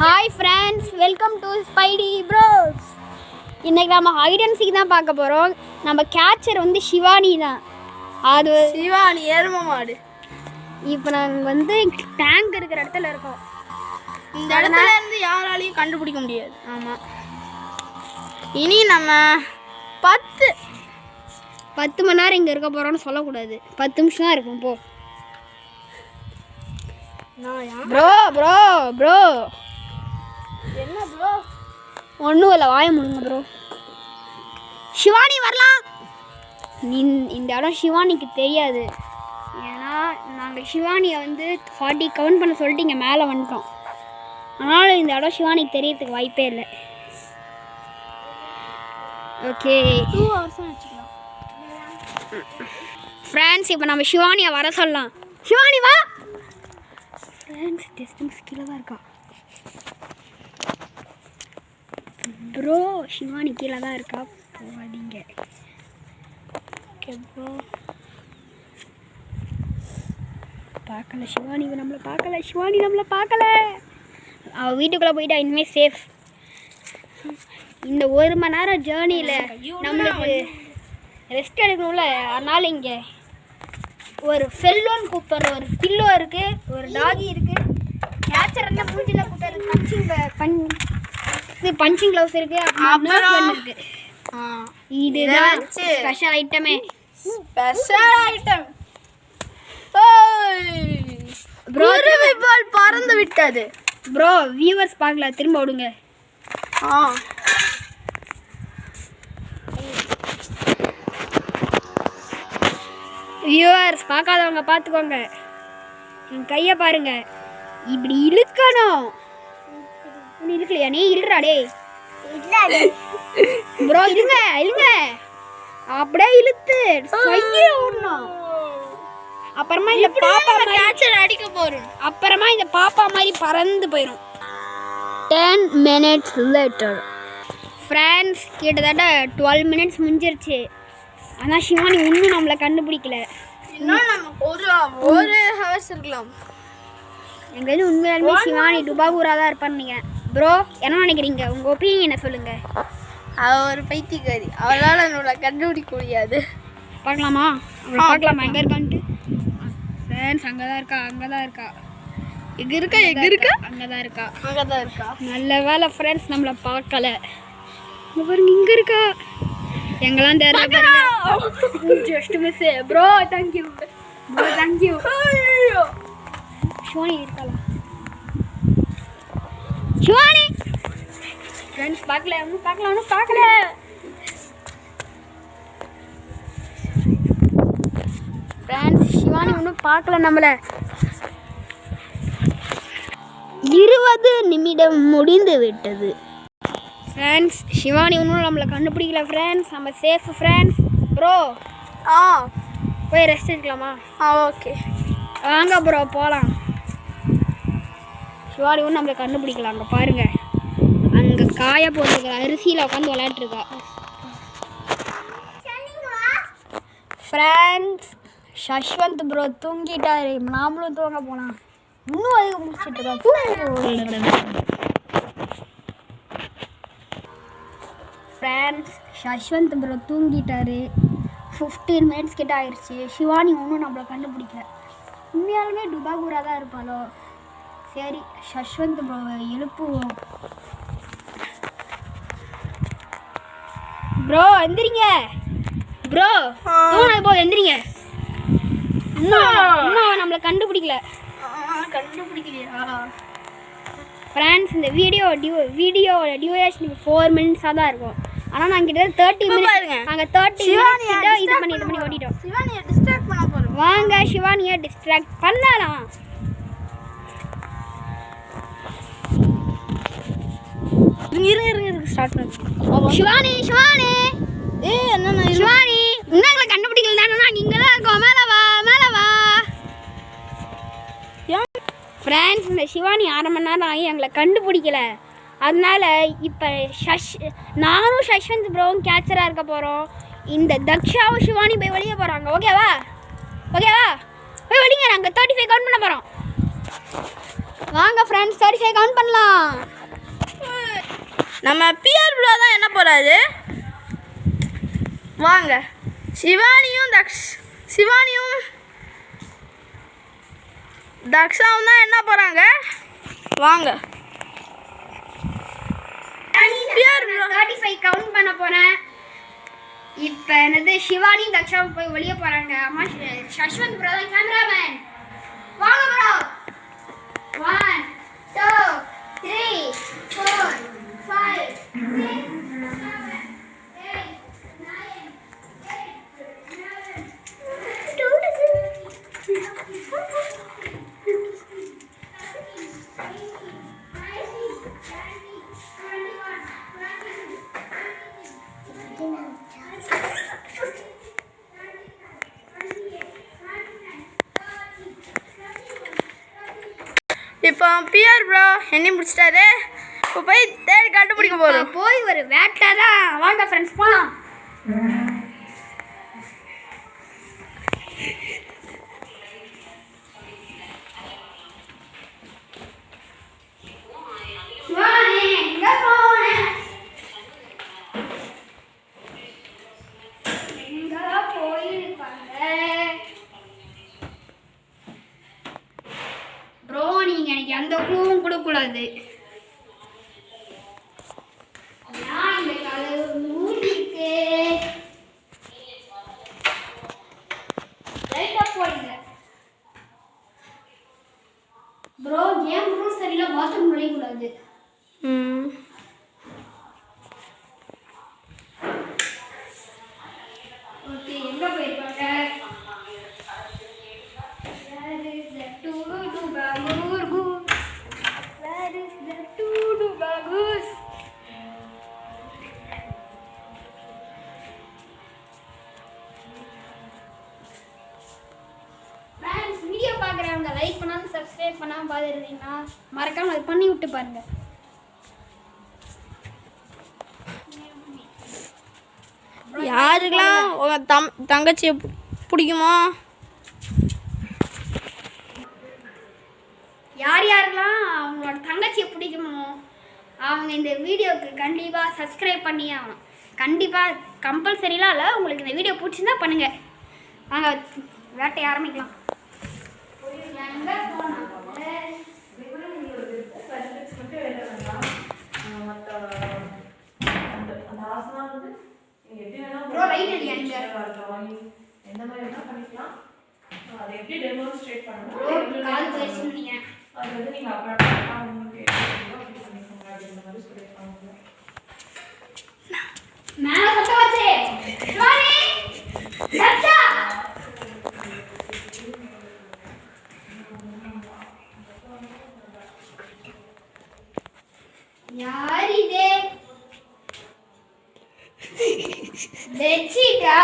Hi friends, welcome to Spidey bros. இன்றைக்கி நம்ம height and seek தான் பார்க்க போகிறோம். நம்ம கேட்சர் வந்து சிவானி தான். அது சிவானி எரும மாடு. இப்போ நாங்கள் வந்து டேங்க் இருக்கிற இடத்துல இருக்கோம். இந்த இடத்துல இருந்து யாராலையும் கண்டுபிடிக்க முடியாது. ஆமாம், இனி நம்ம 10 மணி நேரம் இங்கே இருக்க போகிறோன்னு சொல்லக்கூடாது. 10 நிமிஷம் தான் இருக்கும். போ ப்ரோ ப்ரோ ப்ரோ. என்ன ப்ரோ? ஒன்றும் இல்லை, வாய முடிங்க ப்ரோ. சிவானி வரலாம். இந்த இடம் சிவானிக்கு தெரியாது. ஏன்னா நாங்கள் சிவானியை வந்து 40 கவுண்ட் பண்ண சொல்லிட்டு இங்கே மேலே வந்துட்டோம். அதனால் இந்த இடம் சிவானிக்கு தெரியறதுக்கு வாய்ப்பே இல்லை. ஓகே, 2 hours வச்சுக்கலாம் ஃப்ரெண்ட்ஸ். இப்போ நம்ம சிவானியை வர சொல்லலாம். சிவானி வா. ஃப்ரெண்ட்ஸ், டிஸ்டன்ஸ் கீழே தான் இருக்கா ப்ரோ. சிவானி கீழே தான் இருக்கா, போகாதீங்க. Okay bro. பார்க்கல சிவானி நம்மளை பார்க்கல. சிவானி நம்மளை பார்க்கல. அவள் வீட்டுக்குள்ளே போயிட்டா. இனிமேல் சேஃப். இந்த 1 மணி நேரம் ஜேர்னியில் நம்மளுக்கு ரெஸ்ட் எடுக்கணும்ல. அதனால் இங்கே ஒரு ஃபெல்லோன்னு கூப்பிட்ற ஒரு பில்லோ இருக்குது, ஒரு டாகி இருக்குது, கேச்சர் என்ன பூஜில் கூப்பிட்றது, பஞ்சிங் க்ளவுஸ் இருக்குது, அப்புறம் இருக்குது. இதுதான் ஸ்பெஷல் ஐட்டமே. Special item bro. பறந்து விட்டது ப்ரோ, வியூவர்ஸ் பார்க்கல, திரும்ப விடுங்க. வியூவர்ஸ் பார்க்காதவங்க பார்த்துக்கோங்க. என் கையை பாருங்க. இப்படி இழுக்கணும். ஒன்று இழுக்கலையா? நீ இழுறா டே ப்ரோ. இழுங்க இழுங்க, அப்படியே இழுத்து ஓடணும். அப்புறமா இந்த பாப்பா கேட்சர் அடிக்க போறோம். அப்புறமா இந்த பாப்பா மாதிரி பறந்து போயிடும். 10 minutes later ஃப்ரெண்ட்ஸ், கிட்டத்தட்ட 12 minutes முடிஞ்சிருச்சு. ஆனால் சிவானி இன்னும் நம்மளை கண்டுபிடிக்கல. இன்னும் நம்ம ஒரு ஹவர்ஸ் இருக்கலாம். எங்கேயும் உண்மையாலுமே சிவானி டுபாகூரா தான் இருப்பான்னு நினைக்கிறேன். ப்ரோ, என்ன நினைக்கிறீங்க? உங்கள் ஒப்பீனியனை சொல்லுங்கள். அவள் ஒரு பைத்தியக்காரி. அவளால் நம்மளை கண்டுபிடிக்க முடியாது. பார்க்கலாமா? பார்க்கலாமா எங்கே இருக்கான்ட்டு? ஃப்ரெண்ட்ஸ், அங்கே தான் இருக்கா. அங்கே தான் இருக்கா. எங்கே இருக்கா? எங்கே இருக்கா? அங்கே தான் இருக்கா. அங்கே தான் இருக்கா. நல்ல வேலை ஃப்ரெண்ட்ஸ், நம்மளை பார்க்கல. பாருங்க, இங்கே இருக்கா. எங்கெல்லாம் தெரியல. Just miss bro. Thank you bro, thank you. Shivani இருக்காளா? சிவானி ஃப்ரெண்ட்ஸ் பார்க்கல. ஒன்றும் பார்க்கல, ஒன்றும் பார்க்கல. ஃப்ரெண்ட்ஸ், சிவானி ஒன்றும் பார்க்கல நம்மளை. 20 நிமிடம் முடிந்து விட்டது. ஃப்ரெண்ட்ஸ், சிவானி ஒன்றும் நம்மளை கண்டுபிடிக்கல. ஃப்ரெண்ட்ஸ், நம்ம சேஃப். ஃப்ரெண்ட்ஸ் ப்ரோ, போய் ரெஸ்ட் எடுக்கலாமா? ஓகே, வாங்க ப்ரோ, போகலாம். சிவானி ஒன்றும் நம்மளை கண்டுபிடிக்கலாம். அங்கே பாருங்க, அங்கே காய போட்டுருக்க அரிசியில் உட்காந்து விளையாட்டுருக்கா. Friends, Sashwanth bro தூங்கிட்டாரு. நாமளும் தூங்க போகலாம். இன்னும் அதிகம் முடிச்சுட்டு இருக்கோம். ஃப்ரெண்ட்ஸ், சஷ்வந்த் ப்ரோ தூங்கிட்டாரு. 15 minutes கிட்ட ஆயிடுச்சு. சிவானி ஒன்றும் நம்மளை கண்டுபிடிக்கல. உண்மையாலுமே டுபாகூரா தான் இருப்பாளோ? சரி, சஷ்வந்த் ப்ரோவை எழுப்புவோம். ப்ரோ எந்திரிங்க. ப்ரோ தூங்கினது போது எந்திரிங்க. இன்னும் நம்மளை கண்டுபிடிக்கல. கண்டுபிடிக்கலையா? ஃப்ரெண்ட்ஸ், இந்த வீடியோவோட டியூரேஷன் 4 minutes தான் இருக்கும். ஆனால் நாங்கள் கிட்ட 30 minutes. நாங்கள் 30 minutes இது பண்ணி ஓட்டிட்டோம். சிவானியை டிஸ்ட்ராக்ட் பண்ண போகிறோம். வாங்க, சிவானியை டிஸ்ட்ராக்ட் பண்ணலாம். இருங்க ஸ்டார்ட் பண்ணு. சிவானி சிவானி என்ன சிவானி, இன்னும் எங்களை கண்டுபிடிக்கல தானே? நாங்கள் இங்கே தான் இருக்கோம். மேலே வா, மேலே வா. ஃப்ரெண்ட்ஸ், இந்த சிவானி 1/2 மணி நேரம் ஆகி எங்களை கண்டுபிடிக்கல. அதனால இப்போ நானும் சஷ்வந்த் ப்ரோவும் கேட்சராக இருக்க போகிறோம். இந்த தக்ஷாவும் சிவானி போய் வெளியே போகிறாங்க. ஓகேவா? போய் வெளியே நாங்கள் 35 கவுண்ட் பண்ண போகிறோம். வாங்க ஃப்ரெண்ட்ஸ் 35 கவுண்ட் பண்ணலாம். நம்ம பிஆர் ப்ரோ தான் என்ன போறாரு. வாங்க சிவானியும் தக்ஷாவும் தான் என்ன போறாங்க. வாங்க பிஆர் ப்ரோ 35 கவுண்ட் பண்ண போறேன். இப்போ என்னது சிவானியும் தக்ஷாவும் போய் வெளியே போறாங்க. அம்மா சஷ்வந்த் ப்ரோ தான் கேமராமேன். வாங்க ப்ரோ. 1 2 3 4 5 6 7 8 9 இப்போ பிஆர் ப்ரோ என்ன முடிச்சிட்டாரு. இப்போ போய் தேடி கண்டுபிடிக்க போகிறோம். போய் ஒரு வேட்டை தான். வாங்க ஃப்ரெண்ட்ஸ் போலாம். ப்ரோ நீங்க எனக்கு எந்த க்ளூவும் கொடுக்கக்கூடாது. இந்த கலர் மூடிக்கு லைட்டா போடுங்க ப்ரோ. கேம் ரூல்ஸ் சரியில்லை. பாத்ரூம் நுழையக்கூடாது. ஓகே எங்க போயிருப்பாங்க. Where is the to-do bagoose? Where is the to-do bagoose? Friends, video பார்க்குறவங்க லைக் பண்ணாமல் சப்ஸ்கிரைப் பண்ணாமல் பார்த்துருந்தீங்கன்னா மறக்காமல் அது பண்ணி விட்டு பாருங்க. யாருக்கெல்லாம் உங்க தங்கச்சியை பிடிக்குமோ, யாரெல்லாம் அவங்களோட தங்கச்சியை பிடிக்குமோ அவங்க இந்த வீடியோவுக்கு கண்டிப்பாக சப்ஸ்கிரைப் பண்ணி ஆகணும். கண்டிப்பாக கம்பல்சரிலாம் இல்லை. உங்களுக்கு இந்த வீடியோ பிடிச்சிருந்தா பண்ணுங்கள். வாங்க வேட்டை ஆரம்பிக்கலாம். எந்த மாதிரி வேணா பண்ணிக்கலாம். அதை எப்படி டெமான்ஸ்ட்ரேட் பண்ணணும் கால் பேசுனீங்க. அது வந்து நீங்க அப்புறம் உங்களுக்கு எப்படி பண்ணிக்கோங்க அப்படின்ற மாதிரி சொல்லியிருக்காங்க. மேல கொட்ட வச்சே சுவாமி தச்சா யார் இது வெச்சிட்டா